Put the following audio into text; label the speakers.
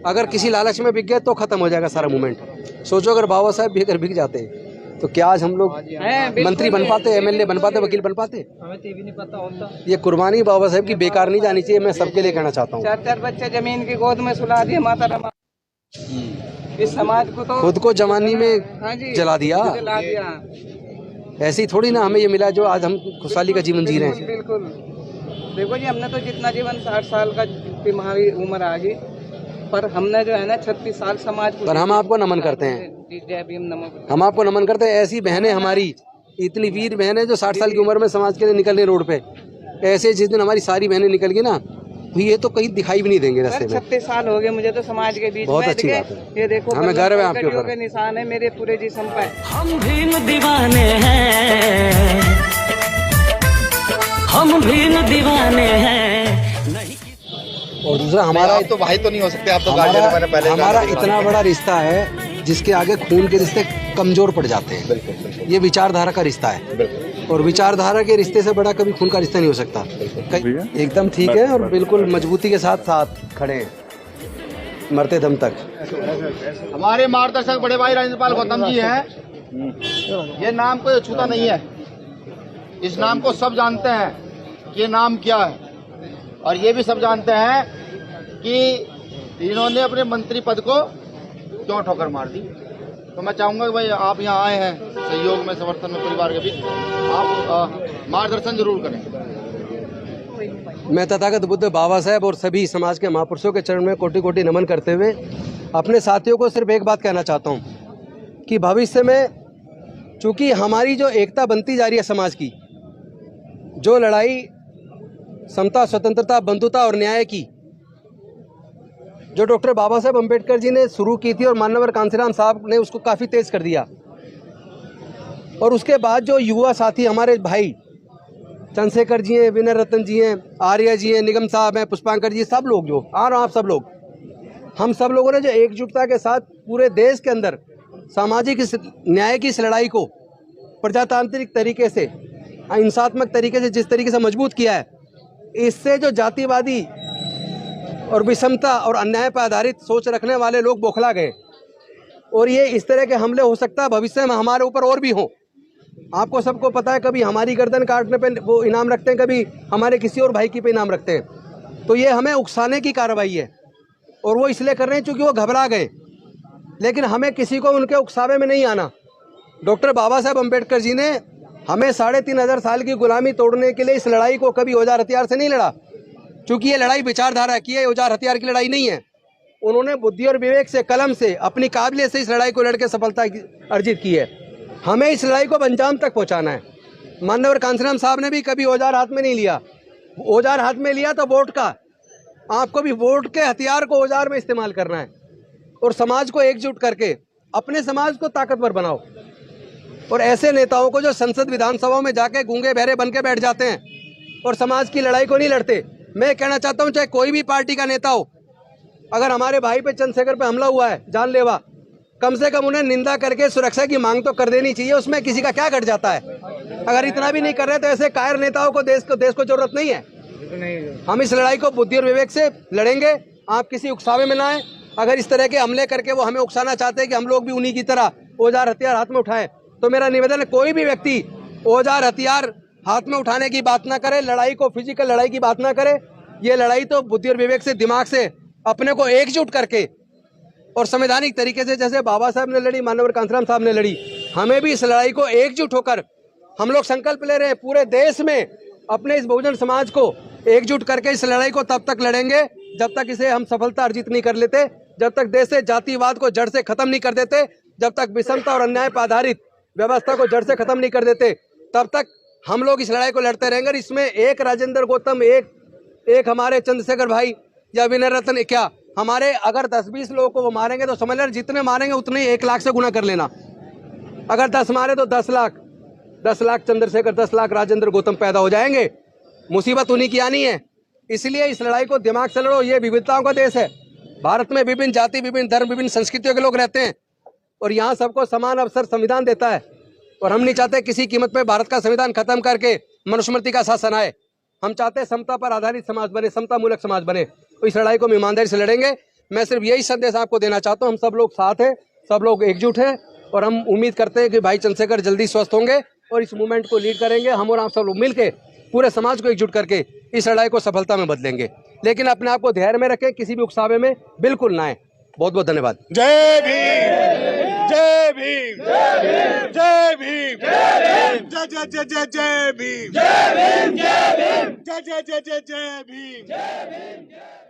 Speaker 1: अगर किसी लालच में बिक गए तो खत्म हो जाएगा सारा मूवमेंट। सोचो अगर बाबा साहब भी अगर बिक जाते तो क्या आज हम लोग मंत्री बन पाते, एमएलए बन पाते, वकील बन पाते?
Speaker 2: हमें तो भी नहीं पता होता।
Speaker 1: ये कुर्बानी बाबा साहब की बेकार नहीं जानी चाहिए, मैं सबके लिए कहना चाहता हूँ।
Speaker 2: 4 बच्चे जमीन की गोद में सुला दिए माता रमा। इस समाज को तो
Speaker 1: खुद को जवानी में जला दिया। ऐसी थोड़ी ना हमें ये मिला जो आज हम खुशहाली का जीवन जी रहे हैं।
Speaker 2: बिल्कुल। देखो जी, हमने तो जितना जीवन 60 साल का हमारी उम्र आ गई, पर हमने जो है ना 36 साल समाज को।
Speaker 1: पर हम आपको नमन करते हैं,
Speaker 2: जय भीम नमो।
Speaker 1: हम आपको नमन करते हैं। ऐसी बहनें हमारी, इतनी वीर बहनें जो 60 साल की उम्र में समाज के लिए निकल रही रोड पे, ऐसे जिस दिन हमारी सारी बहनें निकल गई ना, ये तो कहीं दिखाई भी नहीं देंगे रास्ते में।
Speaker 2: 36 साल हो गए मुझे तो समाज के बीच।
Speaker 1: बहुत अच्छी बात है।
Speaker 2: ये देखो,
Speaker 1: हमें गर्व है आपके ऊपर।
Speaker 2: निशान है मेरे पूरे जिस्म पे।
Speaker 3: हम भीम दीवाने हैं, हम भीम दीवाने हैं।
Speaker 1: और दूसरा हमारा
Speaker 4: तो भाई तो नहीं हो सकते आप तो।
Speaker 1: हमारा इतना बड़ा रिश्ता है जिसके आगे खून के रिश्ते कमजोर पड़ जाते हैं।
Speaker 4: बिल्कुल।
Speaker 1: ये विचारधारा का रिश्ता है, और विचारधारा के रिश्ते से बड़ा कभी खून का रिश्ता नहीं हो सकता। एकदम ठीक है, और बिल्कुल मजबूती के साथ साथ खड़े हैं मरते दम तक।
Speaker 4: हमारे मार्गदर्शक बड़े भाई राजेंद्र गौतम जी हैं। ये नाम कोई छूता नहीं है, इस नाम को सब जानते हैं कि ये नाम क्या है, और ये भी सब जानते हैं कि इन्होंने अपने मंत्री पद को क्यों ठोकर मार दी। तो मैं चाहूँगा कि भाई आप यहाँ आए हैं सहयोग में, समर्थन में परिवार के बीच, आप मार्गदर्शन जरूर करें।
Speaker 1: मैं तथागत बुद्ध बाबा साहब और सभी समाज के महापुरुषों के चरण में कोटि कोटि नमन करते हुए अपने साथियों को सिर्फ एक बात कहना चाहता हूँ कि भविष्य में चूँकि हमारी जो एकता बनती जा रही है समाज की, जो लड़ाई समता, स्वतंत्रता, बंधुता और न्याय की जो डॉक्टर बाबा साहब अम्बेडकर जी ने शुरू की थी और माननीय कांसीराम साहब ने उसको काफ़ी तेज़ कर दिया, और उसके बाद जो युवा साथी हमारे भाई चंद्रशेखर जी हैं, विनय रतन जी हैं, आर्य जी हैं, निगम साहब हैं, पुष्पांकर जी, सब लोग जो आप सब लोग, हम सब लोगों ने जो एकजुटता के साथ पूरे देश के अंदर सामाजिक न्याय की इस लड़ाई को प्रजातांत्रिक तरीके से, हिंसात्मक तरीके से जिस तरीके से मजबूत किया है, इससे जो जातिवादी और विषमता और अन्याय पर आधारित सोच रखने वाले लोग बौखला गए, और ये इस तरह के हमले हो सकता है भविष्य में हमारे ऊपर और भी हों। आपको सबको पता है, कभी हमारी गर्दन काटने पे वो इनाम रखते हैं, कभी हमारे किसी और भाई की पे इनाम रखते हैं। तो ये हमें उकसाने की कार्रवाई है, और वो इसलिए कर रहे हैं क्योंकि वो घबरा गए। लेकिन हमें किसी को उनके उकसावे में नहीं आना। डॉक्टर बाबा साहब अम्बेडकर जी ने हमें 3500 साल की गुलामी तोड़ने के लिए इस लड़ाई को कभी औजार हथियार से नहीं लड़ा, क्योंकि ये लड़ाई विचारधारा की है, औजार हथियार की लड़ाई नहीं है। उन्होंने बुद्धि और विवेक से, कलम से, अपनी काबिलियत से इस लड़ाई को लड़के सफलता अर्जित की है। हमें इस लड़ाई को अंजाम तक पहुंचाना है। माननीय कांसीराम साहब ने भी कभी औजार हाथ में नहीं लिया। औजार हाथ में लिया तो वोट का, आपको भी वोट के हथियार को औजार में इस्तेमाल करना है, और समाज को एकजुट करके अपने समाज को ताकतवर बनाओ। और ऐसे नेताओं को जो संसद विधानसभाओं में जाके गूंगे बहरे बन के बैठ जाते हैं और समाज की लड़ाई को नहीं लड़ते, मैं कहना चाहता हूं चाहे कोई भी पार्टी का नेता हो, अगर हमारे भाई पे चंद्रशेखर पे हमला हुआ है जानलेवा, कम से कम उन्हें निंदा करके सुरक्षा की मांग तो कर देनी चाहिए। उसमें किसी का क्या घट जाता है? अगर इतना भी नहीं कर रहे तो ऐसे कायर नेताओं को देश को जरूरत नहीं है। हम इस लड़ाई को बुद्धि और विवेक से लड़ेंगे, आप किसी उकसावे में ना आए। अगर इस तरह के हमले करके वो हमें उकसाना चाहते हैं कि हम लोग भी उन्हीं की तरह औजार हथियार हाथ में उठाएं, तो मेरा निवेदन है कोई भी व्यक्ति औजार हथियार हाथ में उठाने की बात ना करे, लड़ाई को फिजिकल लड़ाई की बात ना करे। ये लड़ाई तो बुद्धि और विवेक से, दिमाग से अपने को एकजुट करके और संवैधानिक तरीके से, जैसे बाबा साहब ने लड़ी, माननीय कांसीराम साहब ने लड़ी, हमें भी इस लड़ाई को एकजुट होकर हम लोग संकल्प ले रहे हैं पूरे देश में अपने इस बहुजन समाज को एकजुट करके इस लड़ाई को तब तक लड़ेंगे जब तक इसे हम सफलता अर्जित नहीं कर लेते, जब तक देश से जातिवाद को जड़ से खत्म नहीं कर देते, जब तक विषमता और अन्याय पर आधारित व्यवस्था को जड़ से खत्म नहीं कर देते, तब तक हम लोग इस लड़ाई को लड़ते रहेंगे। इसमें एक राजेंद्र गौतम, एक हमारे चंद्रशेखर भाई या विनय रतन, क्या हमारे अगर 10-20 लोगों को वो मारेंगे तो समझ लेना जितने मारेंगे उतने 1 लाख से गुना कर लेना। अगर 10 मारे तो 10 लाख, 10 लाख चंद्रशेखर, 10 लाख राजेंद्र गौतम पैदा हो जाएंगे। मुसीबत उन्हीं की आनी है। इसलिए इस लड़ाई को दिमाग से लड़ो। ये विविधताओं का देश है। भारत में विभिन्न जाति, विभिन्न धर्म, विभिन्न संस्कृतियों के लोग रहते हैं, और यहाँ सबको समान अवसर संविधान देता है। और हम नहीं चाहते किसी कीमत पे भारत का संविधान खत्म करके मनुस्मृति का शासन आए। हम चाहते हैं समता पर आधारित समाज बने, समता मूलक समाज बने। तो इस लड़ाई को हम ईमानदारी से लड़ेंगे। मैं सिर्फ यही संदेश आपको देना चाहता हूँ, हम सब लोग साथ हैं, सब लोग एकजुट हैं और हम उम्मीद करते हैं कि भाई चंद्रशेखर जल्दी स्वस्थ होंगे और इस मूवमेंट को लीड करेंगे। हम और आप सब लोग मिलके पूरे समाज को एकजुट करके इस लड़ाई को सफलता में बदलेंगे। लेकिन अपने आप को धैर्य में रखें, किसी भी उकसावे में बिल्कुल ना आए। बहुत बहुत धन्यवाद।
Speaker 5: जय भीम, जय भीम, जय भीम, जय जय जय जय जय भीम, जय भीम, जय भीम, जय जय जय जय जय भीम।